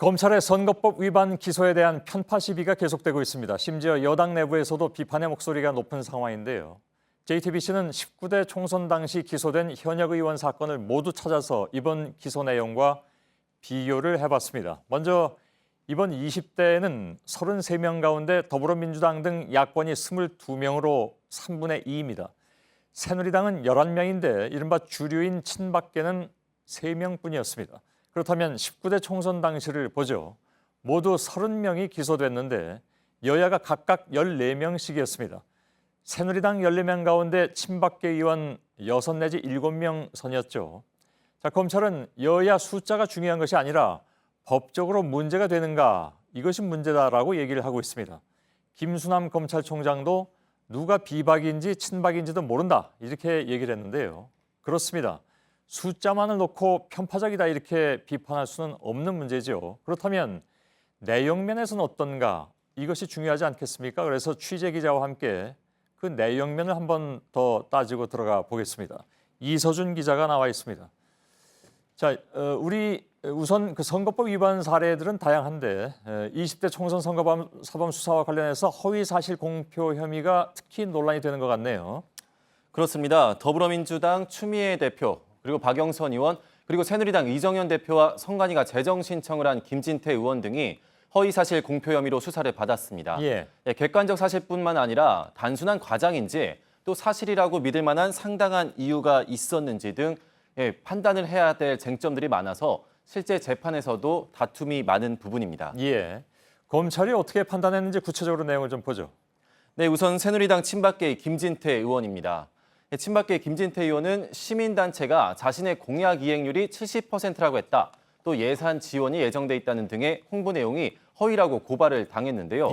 검찰의 선거법 위반 기소에 대한 편파 시비가 계속되고 있습니다. 심지어 여당 내부에서도 비판의 목소리가 높은 상황인데요. JTBC는 19대 총선 당시 기소된 현역 의원 사건을 모두 찾아서 이번 기소 내용과 비교를 해봤습니다. 먼저 이번 20대에는 33명 가운데 더불어민주당 등 야권이 22명으로 3분의 2입니다. 새누리당은 11명인데 이른바 주류인 친박계는 3명뿐이었습니다. 그렇다면 19대 총선 당시를 보죠. 모두 30명이 기소됐는데 여야가 각각 14명씩이었습니다. 새누리당 14명 가운데 친박계 의원 6 내지 7명 선이었죠. 자, 검찰은 여야 숫자가 중요한 것이 아니라 법적으로 문제가 되는가 이것이 문제다라고 얘기를 하고 있습니다. 김수남 검찰총장도 누가 비박인지 친박인지도 모른다 이렇게 얘기를 했는데요. 그렇습니다. 숫자만을 놓고 편파적이다 이렇게 비판할 수는 없는 문제죠. 그렇다면 내용면에서는 어떤가 이것이 중요하지 않겠습니까? 그래서 취재 기자와 함께 그 내용면을 한번 더 따지고 들어가 보겠습니다. 이서준 기자가 나와 있습니다. 자, 우리 우선 그 선거법 위반 사례들은 다양한데 20대 총선 선거법 사범 수사와 관련해서 허위 사실 공표 혐의가 특히 논란이 되는 것 같네요. 그렇습니다. 더불어민주당 추미애 대표, 그리고 박영선 의원, 그리고 새누리당 이정현 대표와 선관위가 재정 신청을 한 김진태 의원 등이 허위사실 공표 혐의로 수사를 받았습니다. 객관적 사실뿐만 아니라 단순한 과장인지 또 사실이라고 믿을 만한 상당한 이유가 있었는지 등 판단을 해야 될 쟁점들이 많아서 실제 재판에서도 다툼이 많은 부분입니다. 검찰이 어떻게 판단했는지 구체적으로 내용을 좀 보죠. 네, 우선 새누리당 친박계의 김진태 의원입니다. 친박계 김진태 의원은 시민단체가 자신의 공약 이행률이 70%라고 했다. 또 예산 지원이 예정돼 있다는 등의 홍보 내용이 허위라고 고발을 당했는데요.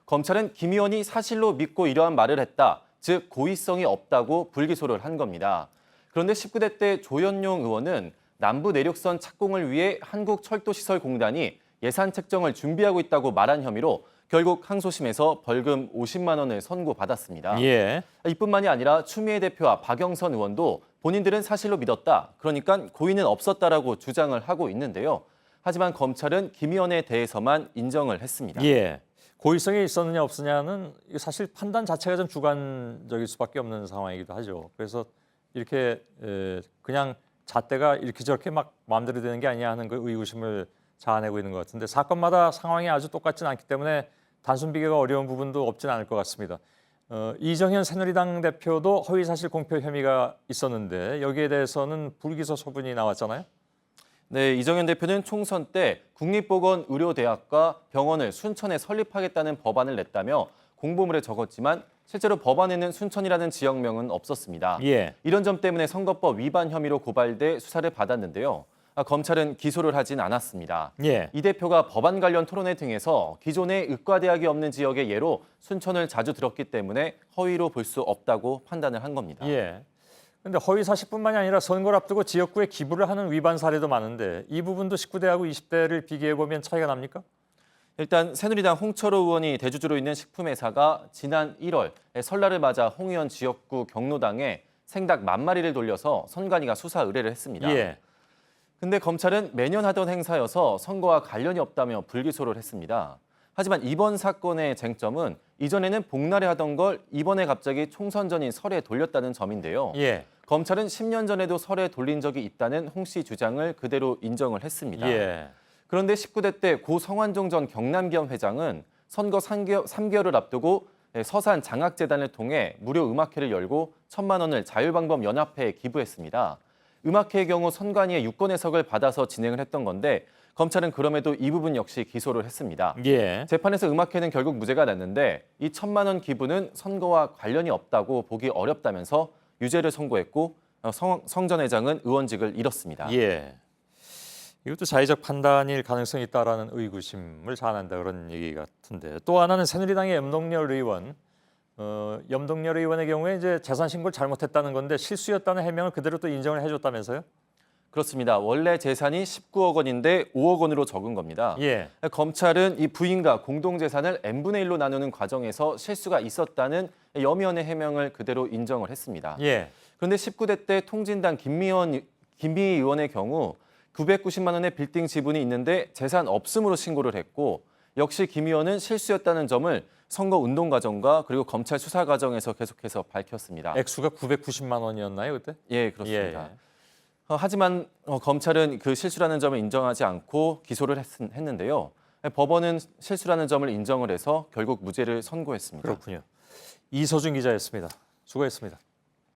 검찰은 김 의원이 사실로 믿고 이러한 말을 했다. 즉 고의성이 없다고 불기소를 한 겁니다. 그런데 19대 때 조현용 의원은 남부 내륙선 착공을 위해 한국철도시설공단이 예산 책정을 준비하고 있다고 말한 혐의로 결국 항소심에서 벌금 50만 원을 선고받았습니다. 이뿐만이 아니라 추미애 대표와 박영선 의원도 본인들은 사실로 믿었다. 그러니까 고의는 없었다라고 주장을 하고 있는데요. 하지만 검찰은 김 의원에 대해서만 인정을 했습니다. 고의성이 있었느냐 없느냐는 사실 판단 자체가 좀 주관적일 수밖에 없는 상황이기도 하죠. 그래서 이렇게 그냥 잣대가 이렇게 저렇게 막 마음대로 되는 게 아니냐 하는 그 의구심을 자아내고 있는 것 같은데 사건마다 상황이 아주 똑같지는 않기 때문에 단순 비교가 어려운 부분도 없지는 않을 것 같습니다. 이정현 새누리당 대표도 허위사실 공표 혐의가 있었는데 여기에 대해서는 불기소 처분이 나왔잖아요. 네, 이정현 대표는 총선 때 국립보건의료대학과 병원을 순천에 설립하겠다는 법안을 냈다며 공보물에 적었지만 실제로 법안에는 순천이라는 지역명은 없었습니다. 이런 점 때문에 선거법 위반 혐의로 고발돼 수사를 받았는데요. 검찰은 기소를 하진 않았습니다. 이 대표가 법안 관련 토론회 등에서 기존에 의과대학이 없는 지역의 예로 순천을 자주 들었기 때문에 허위로 볼 수 없다고 판단을 한 겁니다. 그런데 허위 사실뿐만이 아니라 선거를 앞두고 지역구에 기부를 하는 위반 사례도 많은데 이 부분도 19대하고 20대를 비교해보면 차이가 납니까? 일단 새누리당 홍철호 의원이 대주주로 있는 식품회사가 지난 1월 설날을 맞아 홍 의원 지역구 경로당에 생닭 10,000마리를 돌려서 선관위가 수사 의뢰를 했습니다. 근데 검찰은 매년 하던 행사여서 선거와 관련이 없다며 불기소를 했습니다. 하지만 이번 사건의 쟁점은 이전에는 복날에 하던 걸 이번에 갑자기 총선 전인 설에 돌렸다는 점인데요. 검찰은 10년 전에도 설에 돌린 적이 있다는 홍 씨 주장을 그대로 인정을 했습니다. 그런데 19대 때 고 성완종 전 경남기업 회장은 선거 3개월을 앞두고 서산 장학재단을 통해 무료 음악회를 열고 1,000만 원을 자유방법연합회에 기부했습니다. 음악회의 경우 선관위의 유권 해석을 받아서 진행을 했던 건데 검찰은 그럼에도 이 부분 역시 기소를 했습니다. 재판에서 음악회는 결국 무죄가 났는데 이 1,000만 원 기부는 선거와 관련이 없다고 보기 어렵다면서 유죄를 선고했고 성 전 회장은 의원직을 잃었습니다. 이것도 자의적 판단일 가능성이 있다라는 의구심을 자아낸다 그런 얘기 같은데 또 하나는 새누리당의 염동열 의원. 염동열 의원의 경우에 이제 재산 신고를 잘못했다는 건데 실수였다는 해명을 그대로 또 인정을 해줬다면서요? 그렇습니다. 원래 재산이 19억 원인데 5억 원으로 적은 겁니다. 검찰은 이 부인과 공동재산을 n분의 1로 나누는 과정에서 실수가 있었다는 염 의원의 해명을 그대로 인정을 했습니다. 그런데 19대 때 통진당 김미희 의원의 경우 990만 원의 빌딩 지분이 있는데 재산 없음으로 신고를 했고 역시 김 의원은 실수였다는 점을 선거 운동 과정과 그리고 검찰 수사 과정에서 계속해서 밝혔습니다. 액수가 990만 원이었나요, 그때? 예, 그렇습니다. 예. 하지만 검찰은 그 실수라는 점을 인정하지 않고 기소를 했는데요. 법원은 실수라는 점을 인정을 해서 결국 무죄를 선고했습니다. 그렇군요. 이서준 기자였습니다. 수고했습니다.